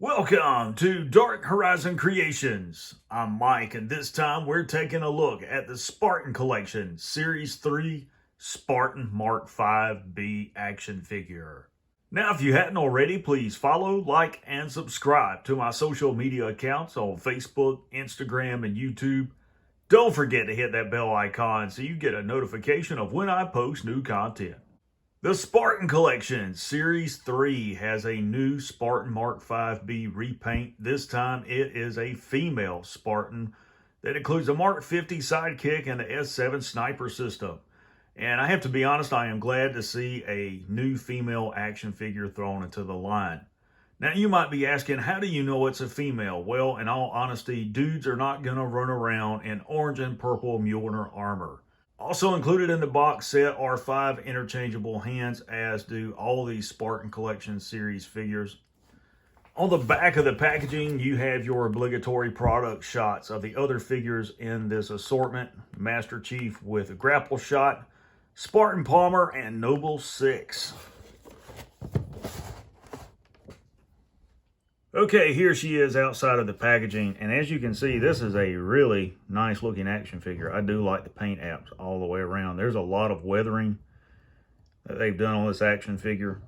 Welcome to Dark Horizon Creations. I'm Mike, and this time we're taking a look at the Spartan Collection Series 3 Spartan Mark 5B action figure. Now, if you hadn't already, please follow, like, and subscribe to my social media accounts on Facebook, Instagram, and YouTube. Don't forget to hit that bell icon so you get a notification of when I post new content. The Spartan Collection Series 3 has a new Spartan Mark 5B repaint. This time it is a female Spartan that includes a Mark 50 sidekick and the S7 sniper system. And I have to be honest, I am glad to see a new female action figure thrown into the line. Now you might be asking, how do you know it's a female? Well, in all honesty, dudes are not going to run around in orange and purple Mjolnir armor. Also included in the box set are 5 interchangeable hands, as do all these Spartan Collection series figures. On the back of the packaging, you have your obligatory product shots of the other figures in this assortment. Master Chief with a grapple shot, Spartan Palmer, and Noble 6. Okay, here she is outside of the packaging, and as you can see, this is a really nice looking action figure. I do like the paint apps all the way around. There's a lot of weathering that they've done on this action figure.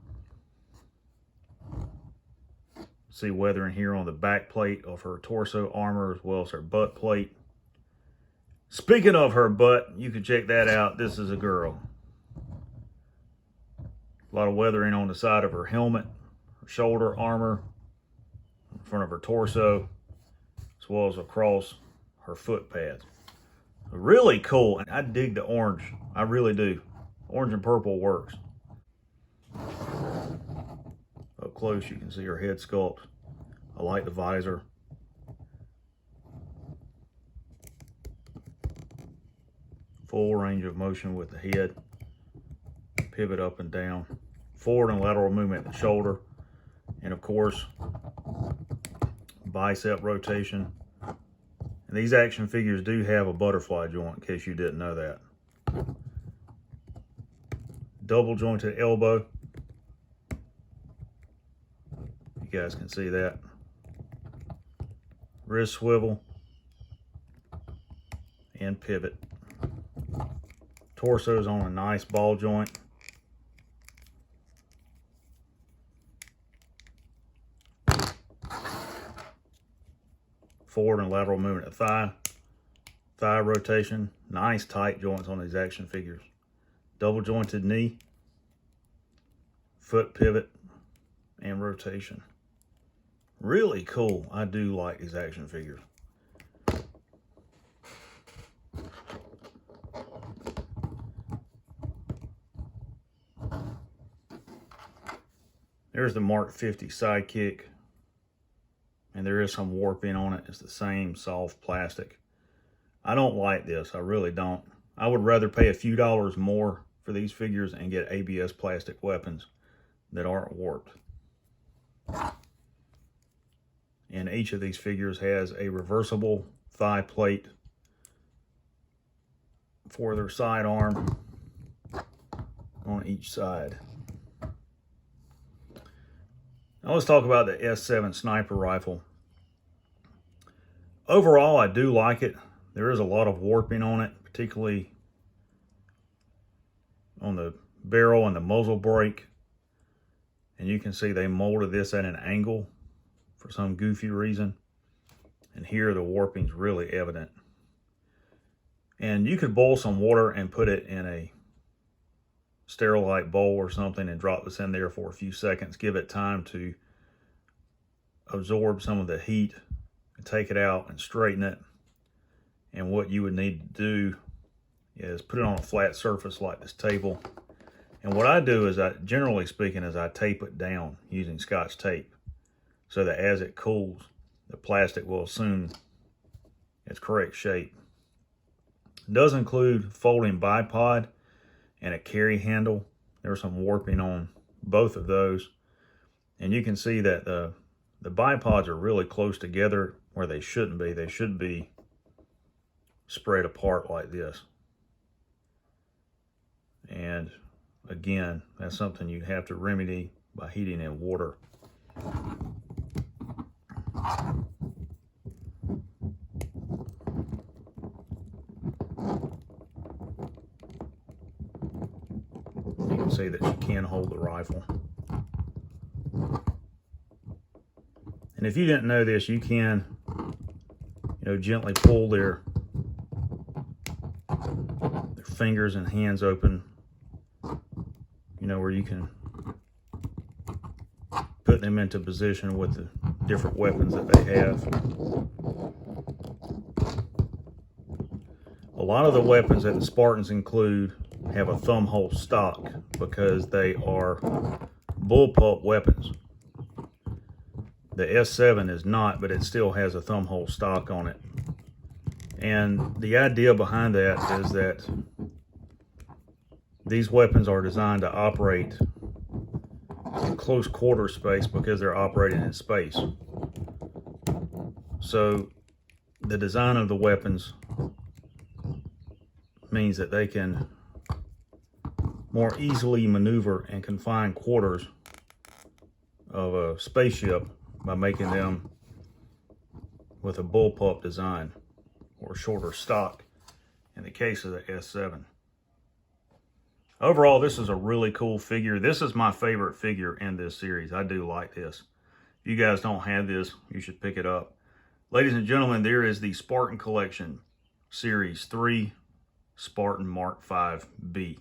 See weathering here on the back plate of her torso armor as well as her butt plate. Speaking of her butt, you can check that out. This is a girl. A lot of weathering on the side of her helmet, her shoulder armor, in front of her torso, as well as across her foot pads. Really cool. I dig the orange. I really do. Orange and purple works. Up close you can see her head sculpt. I like the visor. Full range of motion with the head. Pivot up and down. Forward and lateral movement at the shoulder. And of course, bicep rotation. And these action figures do have a butterfly joint, in case you didn't know that. Double jointed elbow. You guys can see that. Wrist swivel and pivot. Torso's on a nice ball joint. Forward and lateral movement of thigh. Thigh rotation. Nice tight joints on these action figures. Double jointed knee. Foot pivot and rotation. Really cool. I do like these action figures. There's the Mark 50 sidekick. And there is some warping on it. It's the same soft plastic. I don't like this. I really don't. I would rather pay a few dollars more for these figures and get ABS plastic weapons that aren't warped. And each of these figures has a reversible thigh plate for their sidearm on each side. Now let's talk about the S7 sniper rifle. Overall, I do like it. There is a lot of warping on it, particularly on the barrel and the muzzle brake. And you can see they molded this at an angle for some goofy reason. And here the warping's really evident. And you could boil some water and put it in a Sterilite bowl or something and drop this in there for a few seconds. Give it time to absorb some of the heat and take it out and straighten it. And what you would need to do is put it on a flat surface like this table. And what I do is, generally speaking, is I tape it down using Scotch tape so that as it cools, the plastic will assume its correct shape. It does include folding bipod and a carry handle. There's some warping on both of those. And you can see that the bipods are really close together where they shouldn't be. They should be spread apart like this. And again, that's something you have to remedy by heating in water. You can see that she can hold the rifle. And if you didn't know this, you can, gently pull their fingers and hands open, where you can put them into position with the different weapons that they have. A lot of the weapons that the Spartans include have a thumb hole stock because they are bullpup weapons. The S7 is not, but it still has a thumb hole stock on it. And the idea behind that is that these weapons are designed to operate in close quarter space because they're operating in space. So the design of the weapons means that they can more easily maneuver in confined quarters of a spaceship by making them with a bullpup design or shorter stock in the case of the S7. Overall, this is a really cool figure. This is my favorite figure in this series. I do like this. If you guys don't have this, you should pick it up. Ladies and gentlemen, there is the Spartan Collection Series 3 Spartan Mark V B.